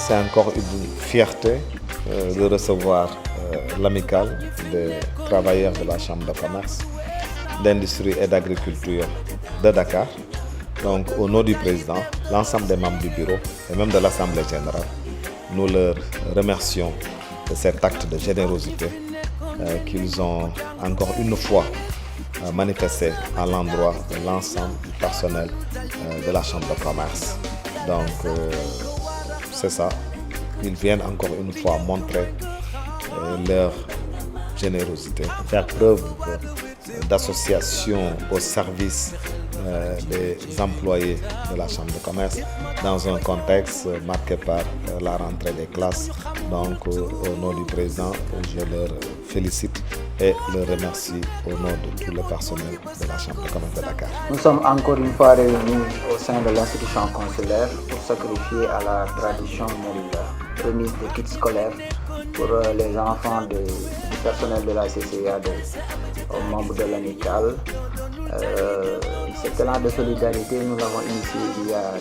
c'est encore une fierté de recevoir l'amicale des travailleurs de la Chambre de commerce, d'industrie et d'agriculture de Dakar. Donc au nom du président, l'ensemble des membres du bureau et même de l'Assemblée générale, nous leur remercions de cet acte de générosité qu'ils ont encore une fois manifesté à l'endroit de l'ensemble du personnel de la Chambre de commerce. Donc c'est ça, ils viennent encore une fois montrer leur générosité, faire preuve d'association au service des employés de la Chambre de commerce dans un contexte marqué par la rentrée des classes. Donc au nom du président, je leur félicite et le remercie au nom de tout le personnel de la Chambre de commerce de Dakar. Nous sommes encore une fois réunis au sein de l'institution consulaire pour sacrifier à la tradition de la remise de kits scolaires pour les enfants du personnel de la CCA, aux membres de l'amicale. Cet élan de solidarité, nous l'avons initié il y a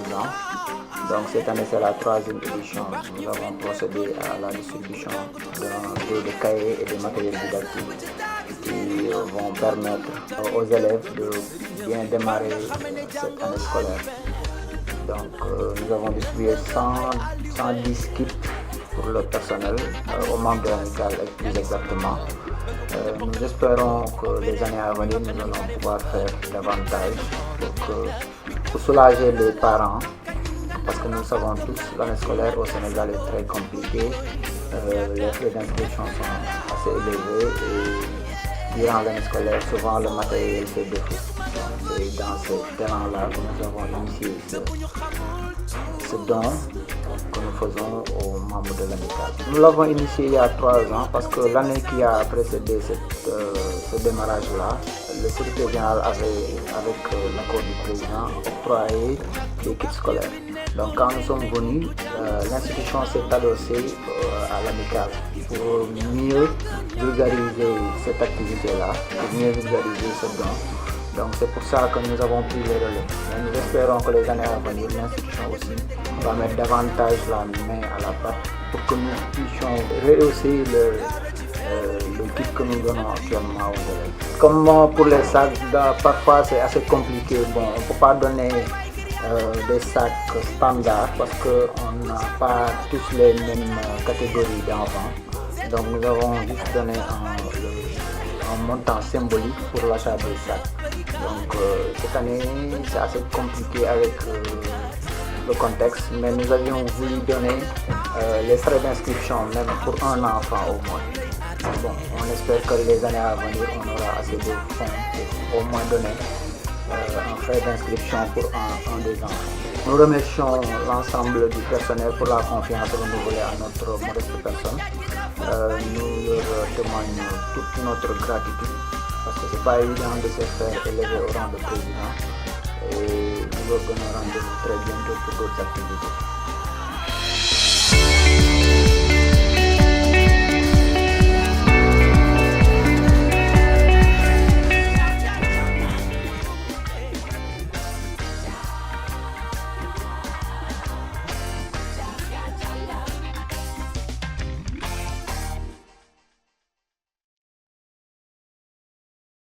2 ans. Donc cette année, c'est la 3e édition. Nous avons procédé à la distribution de cahiers et de matériel didactique qui vont permettre aux élèves de bien démarrer cette année scolaire. Donc nous avons distribué 110 kits pour le personnel, aux membres de l'amicale plus exactement. Nous espérons que les années à venir, nous allons pouvoir faire davantage pour soulager les parents, parce que nous savons tous, l'année scolaire au Sénégal est très compliquée, les frais d'inscription sont assez élevés et durant l'année scolaire, souvent le matériel fait défaut. C'est dans ce terrain-là que nous avons initié ce don que nous faisons aux membres de l'amicale. Nous l'avons initié il y a 3 ans parce que l'année qui a précédé ce démarrage-là, le secrétaire général avait, avec l'accord du président, octroyé des kits scolaires. Donc quand nous sommes venus, l'institution s'est adossée à l'amicale pour mieux vulgariser cette activité-là, pour mieux vulgariser ce don. Donc c'est pour ça que nous avons pris le relais. Mais nous espérons que les années à venir, l'institution aussi va mettre davantage la main à la pâte pour que nous puissions rehausser le kit que nous donnons actuellement aux élèves. Comme pour les sacs, parfois c'est assez compliqué. Bon, on ne peut pas donner des sacs standards parce qu'on n'a pas tous les mêmes catégories d'enfants. Donc nous avons juste donné un montant symbolique pour l'achat des sacs. Donc cette année c'est assez compliqué avec le contexte, mais nous avions voulu donner les frais d'inscription même pour un enfant au moins. Bon, on espère que les années à venir on aura assez de fonds pour au moins donner un frais d'inscription pour un des enfants. Nous remercions l'ensemble du personnel pour la confiance renouvelée à notre modeste personne. Nous leur témoignons toute notre gratitude parce que c'est pas évident de se faire élever au rang de président et nous leur donnons rendez-vous très bientôt pour d'autres activités.